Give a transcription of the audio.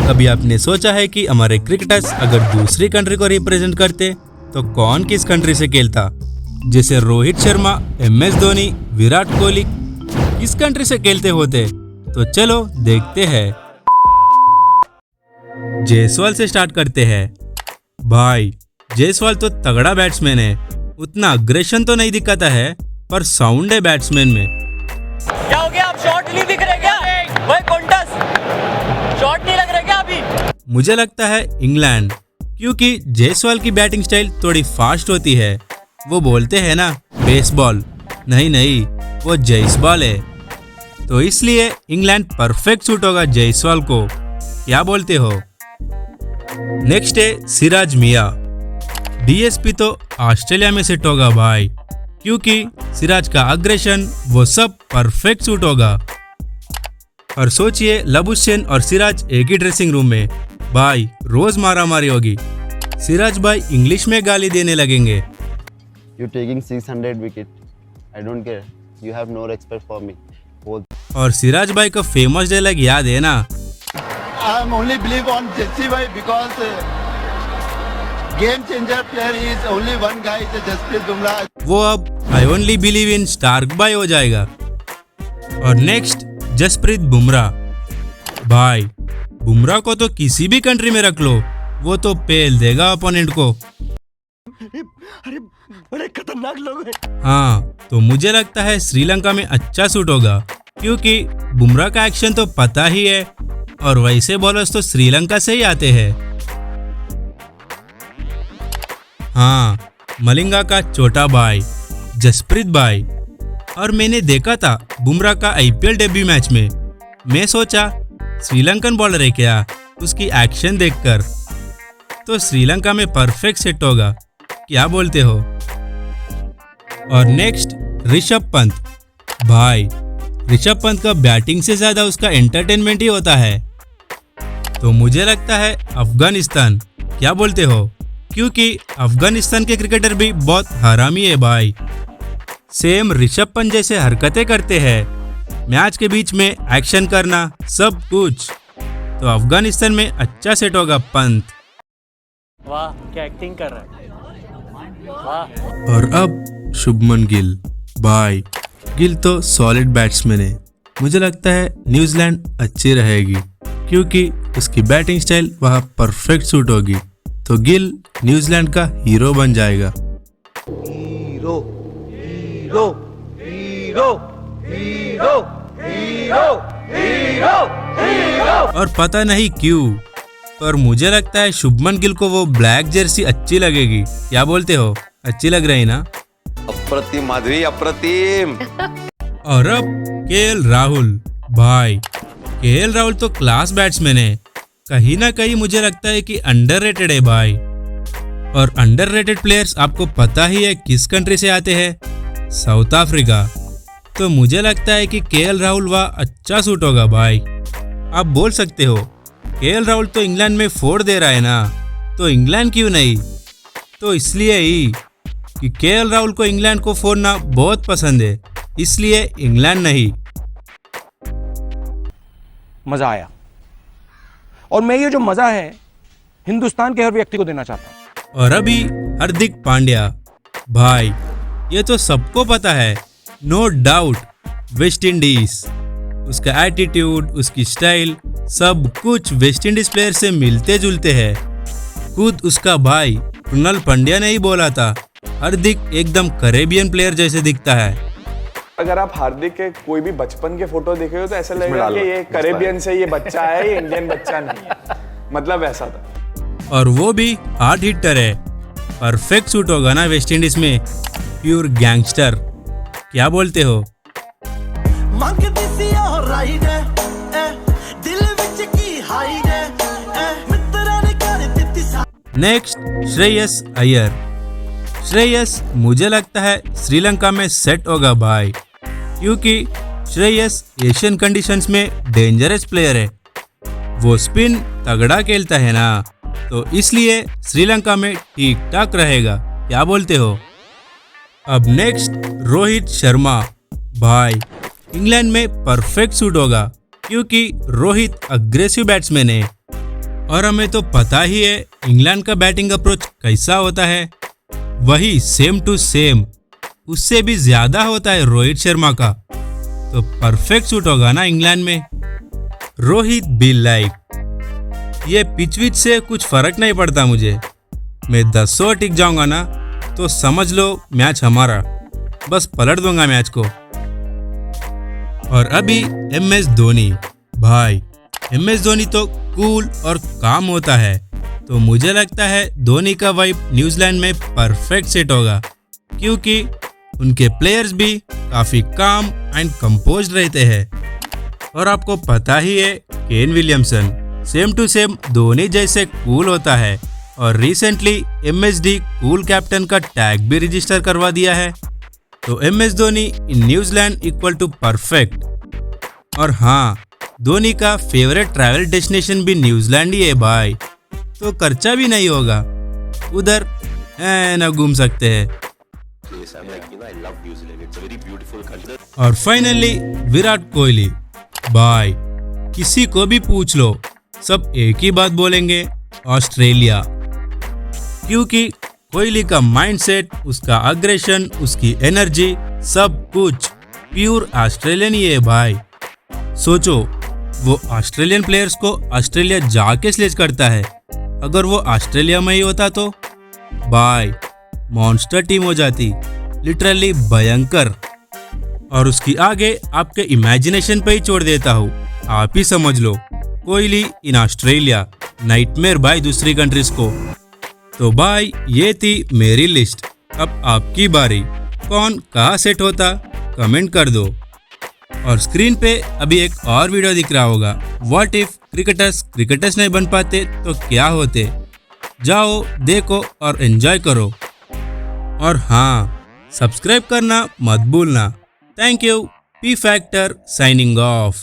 कभी आपने सोचा है कि हमारे क्रिकेटर्स अगर दूसरी कंट्री को रिप्रेजेंट करते तो कौन किस कंट्री से खेलता? जैसे रोहित शर्मा, MS धोनी, विराट कोहली किस कंट्री से खेलते होते? तो चलो देखते हैं। जायसवाल से स्टार्ट करते हैं। भाई जायसवाल तो तगड़ा बैट्समैन है, उतना अग्रेशन तो नहीं दिखाता है पर साउंड है बैट्समैन में। क्या हो गया? आप शॉट नहीं दिख रहे क्या? वही कॉन्टस शॉट नहीं लग रहा क्या अभी? मुझे लगता है इंग्लैंड, क्योंकि जायसवाल की बैटिंग स्टाइल थोड़ी फास्ट होती है। वो बोलते हैं ना बेसबॉल, नहीं वो जायसवाल है, तो इसलिए इंग्लैंड परफेक्ट सूट होगा जायसवाल को। क्या बोलते हो? नेक्स्ट है सिराज मियां। DSP तो ऑस्ट्रेलिया में सेट होगा भाई, क्योंकि सिराज का अग्रेशन वो सब परफेक्ट सूट होगा। और सोचिए लबुशेन और सिराज एक ही ड्रेसिंग रूम में, भाई रोज मारामारी होगी। सिराज भाई इंग्लिश में गाली देने लगेंगे। You taking 600 wicket. I don't care. You have no respect for me. और सिराज भाई का फेमस डायलॉग याद है ना? I'm only believe on Jesse भाई because game changer player is only one guy is Jasprit Bumrah. वो अब I only believe in Starc भाई हो जाएगा। और नेक्स्ट जसप्रीत बुमराह। भाई बुमराह को तो किसी भी कंट्री में रख लो, वो तो पेल देगा अपोनेंट को। अरे बड़े खतरनाक लोग हैं। हाँ, तो मुझे लगता है श्रीलंका में अच्छा सूट होगा, क्योंकि बुमराह का एक्शन तो पता ही है और वैसे बॉलर्स तो श्रीलंका से ही आते हैं। हाँ, मलिंगा का छोटा भाई जसप्रीत भाई। और मैंने देखा था बुमराह का IPL डेब्यू मैच में, मैं सोचा श्रीलंकन बॉलर है क्या, उसकी एक्शन देखकर तो श्रीलंका में परफेक्ट सेट होगा। क्या बोलते हो? और नेक्स्ट ऋषभ पंत। भाई ऋषभ पंत का बैटिंग से ज्यादा उसका एंटरटेनमेंट ही होता है, तो मुझे लगता है अफगानिस्तान। क्या बोलते हो? क्योंकि अफगानिस्तान के क्रिकेटर भी बहुत हरामी है भाई, सेम ऋषभ पंत जैसे हरकतें करते हैं, मैच के बीच में एक्शन करना सब कुछ, तो अफगानिस्तान में अच्छा सेट होगा पंत। वाह क्या एक्टिंग कर रहा है, वाह। और अब शुभमन गिल। भाई गिल तो सॉलिड बैट्समैन है, मुझे लगता है न्यूजीलैंड अच्छी रहेगी, क्योंकि उसकी बैटिंग स्टाइल वहाँ परफेक्ट सूट होगी, तो गिल न्यूजीलैंड का हीरो बन जाएगा। Hero hero hero hero hero hero hero. और पता नहीं क्यों, पर मुझे लगता है शुभमन गिल को वो ब्लैक जर्सी अच्छी लगेगी। क्या बोलते हो? अच्छी लग रही ना? अप्रतिम माधवी, अप्रतिम। और अब KL राहुल। भाई KL राहुल तो क्लास बैट्समैन है, कहीं ना कहीं मुझे लगता है कि अंडररेटेड है भाई। और अंडररेटेड प्लेयर्स आपको पता ही है किस कंट्री से आते हैं, साउथ अफ्रीका। तो मुझे लगता है कि KL राहुल वह अच्छा सूट होगा भाई। आप बोल सकते हो KL राहुल तो इंग्लैंड में फोड़ दे रहा है ना, तो इंग्लैंड क्यों नहीं? तो इसलिए ही कि KL राहुल को इंग्लैंड को फोड़ना बहुत पसंद है, इसलिए इंग्लैंड नहीं। मजा आया, और मैं ये जो मजा है हिंदुस्तान के हर व्यक्ति को देना चाहता हूं। और अभी हार्दिक पांड्या। भाई ये तो सबको पता है, नो डाउट, वेस्ट इंडीज। उसका एटीट्यूड, उसकी स्टाइल, सब कुछ वेस्ट इंडीज प्लेयर से मिलते जुलते हैं। खुद उसका भाई कृणाल पंड्या ने ही बोला था, हार्दिक एकदम कैरेबियन प्लेयर जैसे दिखता है। अगर आप हार्दिक के कोई भी बचपन के फोटो देखे हो तो ऐसा लगेगा कि ये कैरेबियन से ये बच्चा है, ये इंडियन बच्चा नहीं है, मतलब ऐसा था। और वो भी हार्ड हिटर है, परफेक्ट सूट होगा ना वेस्ट इंडीज में, प्योर गैंगस्टर। क्या बोलते हो? नेक्स्ट श्रेयस अय्यर। श्रेयस मुझे लगता है श्रीलंका में सेट होगा भाई, क्योंकि श्रेयस एशियन कंडीशंस में डेंजरस प्लेयर है, वो स्पिन तगड़ा खेलता है ना, तो इसलिए श्रीलंका में ठीक ठाक रहेगा। क्या बोलते हो? अब नेक्स्ट रोहित शर्मा। भाई इंग्लैंड में परफेक्ट सूट होगा, क्योंकि रोहित अग्रेसिव बैट्समैन है, और हमें तो पता ही है इंग्लैंड का बैटिंग अप्रोच कैसा होता है, वही सेम टू सेम उससे भी ज्यादा होता है रोहित शर्मा का, तो परफेक्ट सूट होगा ना इंग्लैंड में। रोहित बी लाइक ये पिच विच से कुछ फर्क नहीं पड़ता मुझे, मैं 10 ओवर टिक जाऊंगा ना तो समझ लो मैच हमारा, बस पलट दूंगा मैच को। और अभी MS धोनी, भाई MS धोनी तो कूल और काम होता है, तो मुझे लगता है धोनी का वाइब न्यूजीलैंड में परफेक्ट सेट होगा, क्योंकि उनके प्लेयर्स भी काफी काम एंड कंपोज्ड रहते हैं। और आपको पता ही है Kane Williamson same to same Dhoni जैसे कूल होता है, और रिसेंटली MSD कूल कैप्टन का टैग भी रजिस्टर करवा दिया है, तो MS Dhoni in New Zealand equal to perfect. और हाँ, धोनी का फेवरेट ट्रैवल डेस्टिनेशन भी न्यूजीलैंड ही है भाई, तो खर्चा भी नहीं होगा, उधर ना घूम सकते हैं। और फाइनली विराट कोहली, भाई किसी को भी पूछ लो सब एक ही बात बोलेंगे, ऑस्ट्रेलिया। क्योंकि कोहली का माइंडसेट, उसका अग्रेशन, उसकी एनर्जी, सब कुछ प्योर ऑस्ट्रेलियन ही है भाई। सोचो वो ऑस्ट्रेलियन प्लेयर्स को ऑस्ट्रेलिया जाके सिलेक्ट करता है, अगर वो ऑस्ट्रेलिया में ही होता तो भाई मॉन्स्टर टीम हो जाती, लिटरली भयंकर। और उसकी आगे आपके इमेजिनेशन पे ही छोड़ देता हूँ, आप ही समझ लो कोहली इन ऑस्ट्रेलिया, नाइटमेयर भाई दूसरी कंट्रीज को। तो भाई ये थी मेरी लिस्ट, अब आपकी बारी, कौन कहाँ सेट होता कमेंट कर दो। और स्क्रीन पे अभी एक और वीडियो दिख रहा होगा, व्हाट इफ क्रिकेटर्स नहीं बन पाते तो क्या होते, जाओ देखो और एंजॉय करो। और हाँ, सब्सक्राइब करना मत भूलना। Thank you, P Factor signing off।